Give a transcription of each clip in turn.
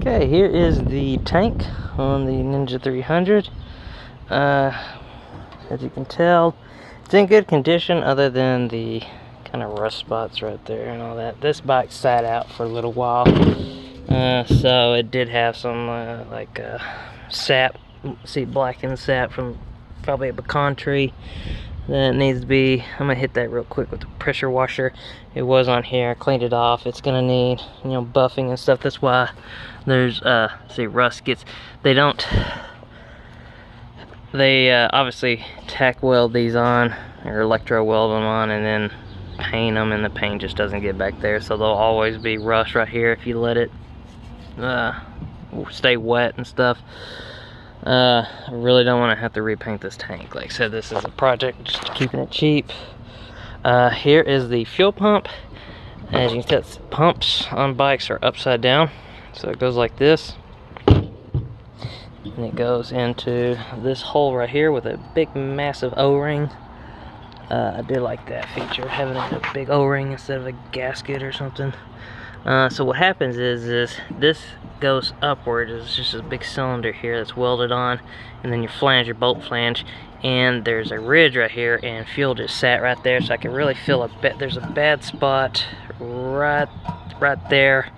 Okay, here is the tank on the Ninja 300. As you can tell, it's in good condition other than the kind of rust spots right there and all that. This bike sat out for a little while, so it did have some sap, see blackened sap from probably a pecan tree that needs to be. I'm gonna hit that real quick with the pressure washer. It was on here, I cleaned it off. It's gonna need, you know, buffing and stuff. That's why there's see, rust gets, they obviously tack weld these on or electro weld them on and then paint them, and the paint just doesn't get back there, so there'll always be rust right here if you let it stay wet and stuff. I really don't want to have to repaint this tank. Like I said, this is a project just keeping it cheap. Here is the fuel pump. As you can tell, pumps on bikes are upside down, so it goes like this, and it goes into this hole right here with a big massive O-ring. I do like that feature, having a big O-ring instead of a gasket or something. So what happens is this goes upward. It's just a big cylinder here that's welded on, and then your flange, your bolt flange, and there's a ridge right here, and fuel just sat right there, so I can really feel a bit. There's a bad spot right there,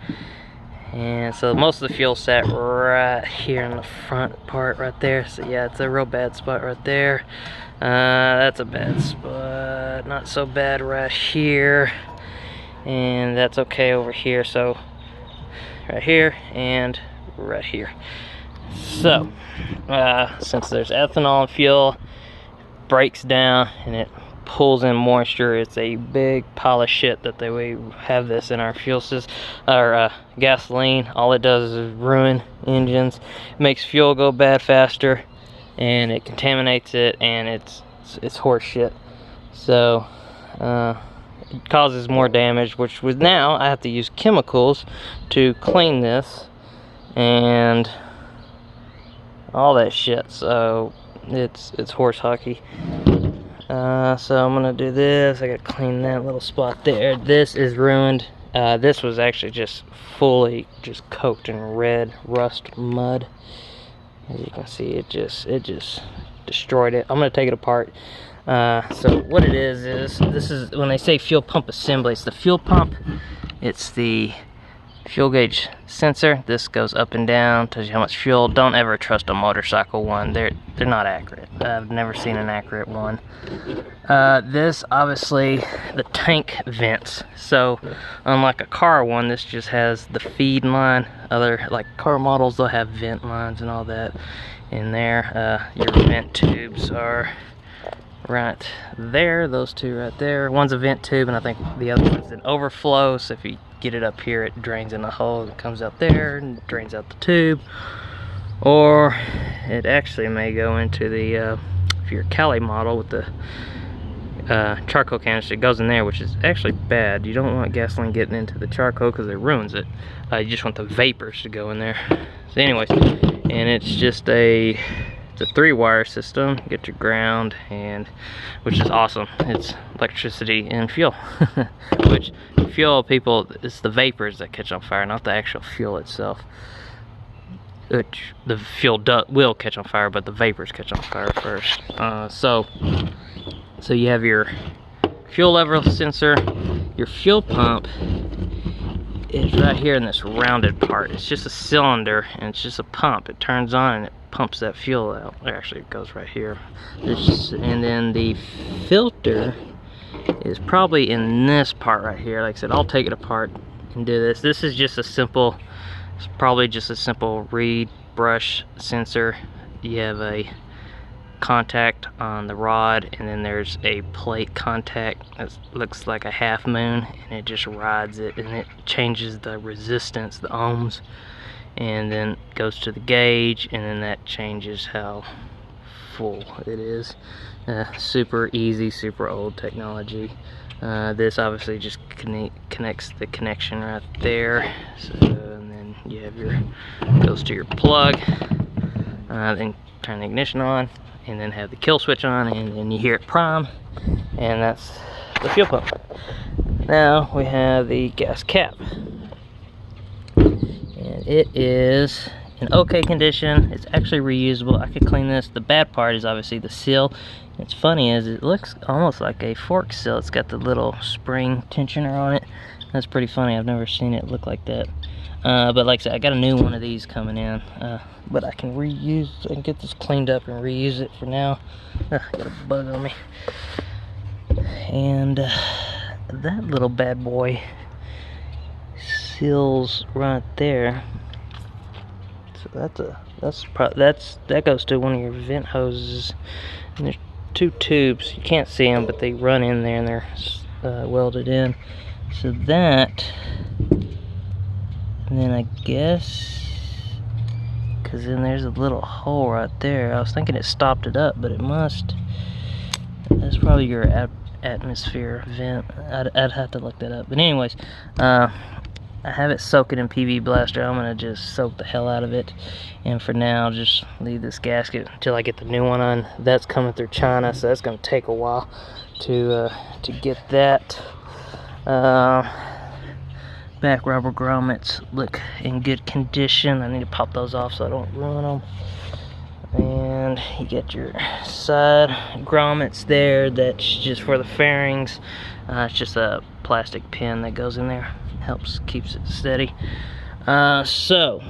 and so most of the fuel sat right here in the front part right there. So yeah, it's a real bad spot right there. That's a bad spot. Not so bad right here, and that's okay over here. So right here and right here. So since there's ethanol and fuel, it breaks down and it pulls in moisture. It's a big pile of shit that we have this in our fuel system, our gasoline. All it does is ruin engines, makes fuel go bad faster, and it contaminates it, and it's horse shit. So it causes more damage, which was now I have to use chemicals to clean this and all that shit. So it's horse hockey. So I'm gonna do this. I gotta clean that little spot there. This is ruined. This was actually just fully just coated in red rust mud. As you can see, it just destroyed it. I'm gonna take it apart. So what it is this is when they say fuel pump assembly, it's the fuel pump, it's the fuel gauge sensor. This goes up and down, tells you how much fuel. Don't ever trust a motorcycle one. They're not accurate. I've never seen an accurate one. This obviously the tank vents. So unlike a car one, this just has the feed line. Other like car models, they'll have vent lines and all that in there. Your vent tubes are right there, those two right there. One's a vent tube, and I think the other one's an overflow. So if you get it up here, it drains in the hole and comes out there and drains out the tube. Or it actually may go into the if you're a Cali model with the charcoal canister, it goes in there, which is actually bad. You don't want gasoline getting into the charcoal because it ruins it. You just want the vapors to go in there. So anyways, and it's just it's a 3-wire system. You get your ground, and which is awesome. It's electricity and fuel. Which fuel, people, it's the vapors that catch on fire, not the actual fuel itself. Which the fuel will catch on fire, but the vapors catch on fire first. So you have your fuel level sensor. Your fuel pump is right here in this rounded part. It's just a cylinder, and it's just a pump. It turns on and it pumps that fuel out. Actually, it goes right here. And then the filter is probably in this part right here. Like I said, I'll take it apart and do this. This is just a simple, it's probably just a simple reed brush sensor. You have a contact on the rod, and then there's a plate contact that looks like a half moon, and it just rides it, and it changes the resistance, the ohms, and then goes to the gauge, and then that changes how full it is. Super easy, super old technology. This obviously just connects the connection right there. So, and then you have your, goes to your plug, then turn the ignition on, and then have the kill switch on, and then you hear it prime, and that's the fuel pump. Now we have the gas cap. And it is in okay condition. It's actually reusable. I could clean this. The bad part is obviously the seal. What's funny is it looks almost like a fork seal. It's got the little spring tensioner on it. That's pretty funny. I've never seen it look like that. But like I said, I got a new one of these coming in. But I can reuse, I can get this cleaned up and reuse it for now. I got a bug on me. And that little bad boy seals right there. So that goes to one of your vent hoses. And there's two tubes. You can't see them, but they run in there and they're welded in. So that, and then I guess, because then there's a little hole right there. I was thinking it stopped it up, but it must. That's probably your atmosphere vent. I'd have to look that up. But anyways, I have it soaking in PV Blaster. I'm gonna just soak the hell out of it, and for now just leave this gasket until I get the new one on. That's coming through China, so that's gonna take a while to get that. Back rubber grommets look in good condition. I need to pop those off so I don't ruin them. And you get your side grommets there. That's just for the fairings. It's just a plastic pin that goes in there. Helps, keeps it steady. So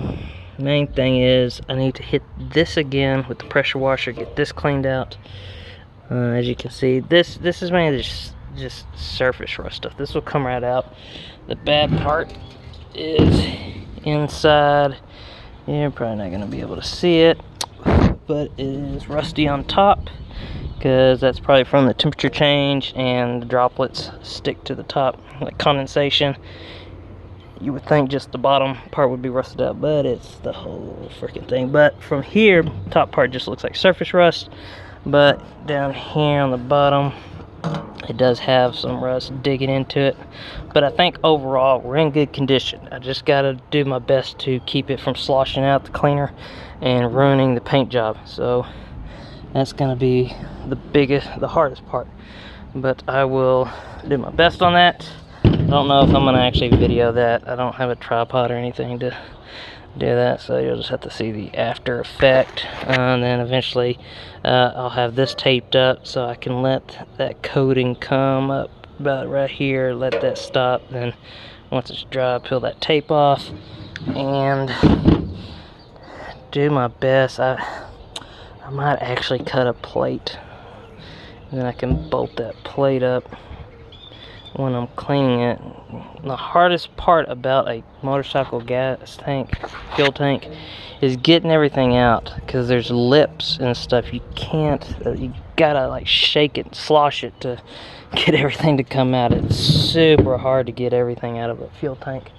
main thing is I need to hit this again with the pressure washer, get this cleaned out. As you can see, this is mainly just surface rust stuff. This will come right out. The bad part is inside. You're probably not going to be able to see it, but it is rusty on top because that's probably from the temperature change and the droplets stick to the top like condensation. You would think just the bottom part would be rusted out, but it's the whole freaking thing. But from here, top part just looks like surface rust, but down here on the bottom it does have some rust digging into it. But I think overall we're in good condition. I just gotta do my best to keep it from sloshing out the cleaner and ruining the paint job. So that's gonna be the hardest part. But I will do my best on that. I don't know if I'm gonna actually video that. I don't have a tripod or anything to do that, so you'll just have to see the after effect. And then eventually I'll have this taped up so I can let that coating come up about right here, let that stop. Then once it's dry, peel that tape off and do my best. I might actually cut a plate and then I can bolt that plate up when I'm cleaning it. The hardest part about a motorcycle gas tank, fuel tank, is getting everything out, because there's lips and stuff. You gotta like shake it, slosh it to get everything to come out. It's super hard to get everything out of a fuel tank.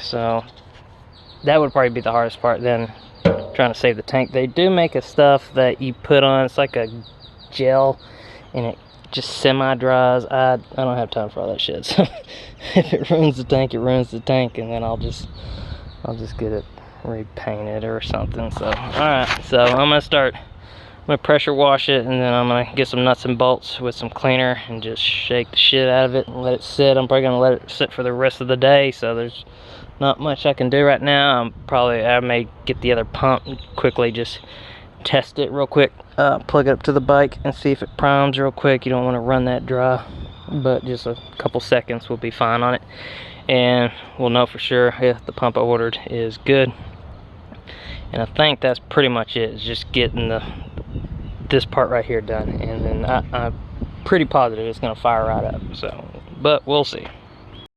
So that would probably be the hardest part, then trying to save the tank. They do make a stuff that you put on, it's like a gel, and it just semi-dries. I don't have time for all that shit, so if it ruins the tank, it ruins the tank, and then I'll just get it repainted or something. So alright, so I'm gonna pressure wash it, and then I'm gonna get some nuts and bolts with some cleaner and just shake the shit out of it and let it sit. I'm probably gonna let it sit for the rest of the day, so there's not much I can do right now. I may get the other pump and quickly just test it real quick, plug it up to the bike and see if it primes real quick. You don't want to run that dry, but just a couple seconds will be fine on it, and we'll know for sure if the pump I ordered is good. And I think that's pretty much it. It's just getting this part right here done, and then I'm pretty positive it's gonna fire right up. So, but we'll see.